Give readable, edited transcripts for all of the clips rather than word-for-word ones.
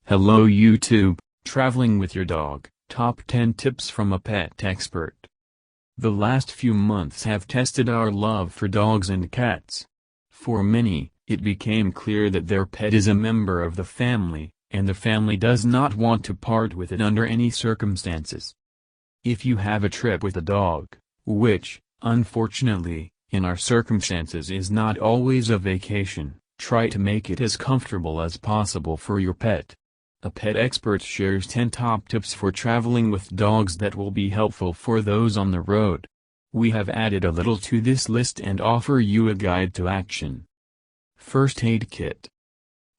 Hello YouTube, traveling with your dog, top 10 tips from a pet expert. The last few months have tested our love for dogs and cats. For many, it became clear that their pet is a member of the family, and the family does not want to part with it under any circumstances. If you have a trip with a dog, which, unfortunately, in our circumstances is not always a vacation, try to make it as comfortable as possible for your pet. A pet expert shares 10 top tips for traveling with dogs that will be helpful for those on the road. We have added a little to this list and offer you a guide to action. First aid kit.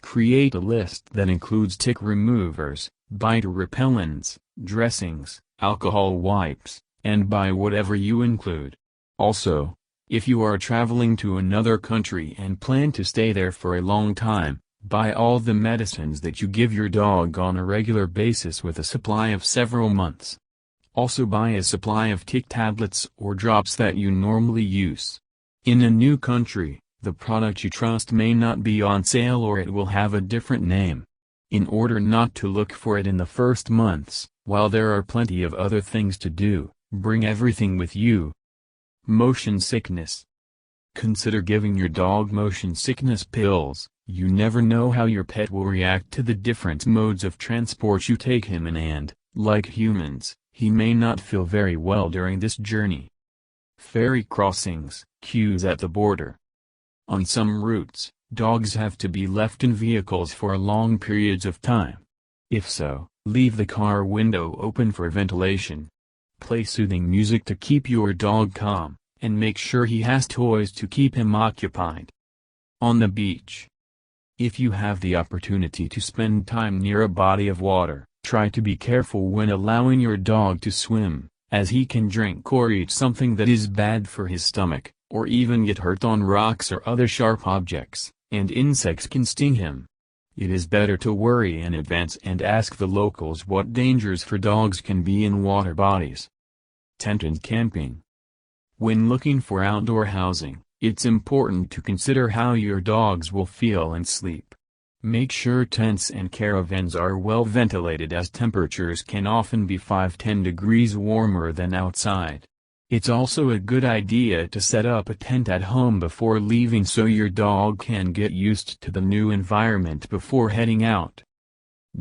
Create a list that includes tick removers, bite repellents, dressings, alcohol wipes, and buy whatever you include. Also, if you are traveling to another country and plan to stay there for a long time, buy all the medicines that you give your dog on a regular basis with a supply of several months. Also buy a supply of tick tablets or drops that you normally use. In a new country, the product you trust may not be on sale or it will have a different name. In order not to look for it in the first months, while there are plenty of other things to do, bring everything with you. Motion sickness. Consider giving your dog motion sickness pills. You never know how your pet will react to the different modes of transport you take him in and, like humans, he may not feel very well during this journey. Ferry crossings, queues at the border. On some routes, dogs have to be left in vehicles for long periods of time. If so, leave the car window open for ventilation. Play soothing music to keep your dog calm, and make sure he has toys to keep him occupied. On the beach. If you have the opportunity to spend time near a body of water, try to be careful when allowing your dog to swim, as he can drink or eat something that is bad for his stomach, or even get hurt on rocks or other sharp objects, and insects can sting him. It is better to worry in advance and ask the locals what dangers for dogs can be in water bodies. Tent and camping. When looking for outdoor housing, it's important to consider how your dogs will feel and sleep. Make sure tents and caravans are well ventilated as temperatures can often be 5–10 degrees warmer than outside. It's also a good idea to set up a tent at home before leaving so your dog can get used to the new environment before heading out.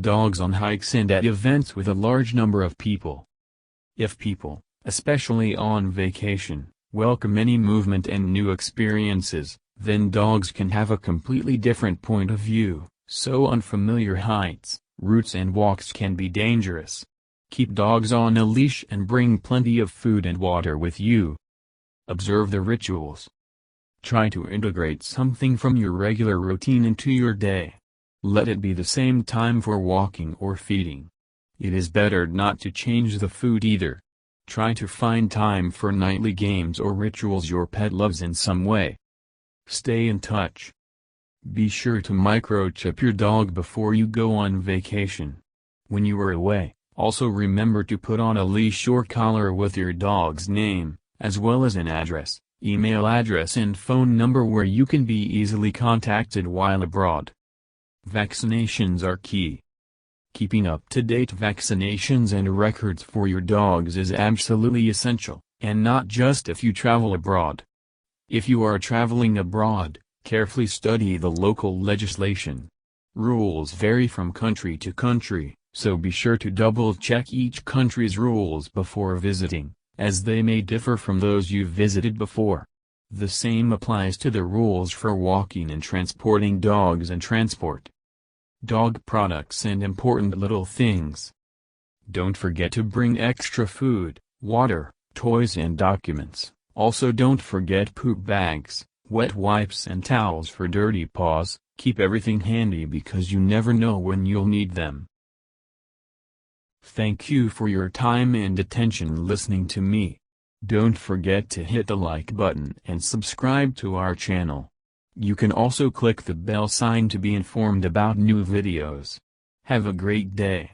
Dogs on hikes and at events with a large number of people. If people, especially on vacation, welcome any movement and new experiences, then dogs can have a completely different point of view, so unfamiliar heights, routes and walks can be dangerous. Keep dogs on a leash and bring plenty of food and water with you. Observe the rituals. Try to integrate something from your regular routine into your day. Let it be the same time for walking or feeding. It is better not to change the food either. Try to find time for nightly games or rituals your pet loves in some way. Stay in touch. Be sure to microchip your dog before you go on vacation. When you are away, also remember to put on a leash or collar with your dog's name, as well as an address, email address and phone number where you can be easily contacted while abroad. Vaccinations are key. Keeping up-to-date vaccinations and records for your dogs is absolutely essential, and not just if you travel abroad. If you are traveling abroad, carefully study the local legislation. Rules vary from country to country, so be sure to double-check each country's rules before visiting, as they may differ from those you've visited before. The same applies to the rules for walking and transporting dogs and transport. Dog products and important little things. Don't forget to bring extra food, water, toys and documents. Also don't forget poop bags, wet wipes and towels for dirty paws. Keep everything handy because you never know when you'll need them. Thank you for your time and attention listening to me. Don't forget to hit the like button and subscribe to our channel. You can also click the bell sign to be informed about new videos. Have a great day.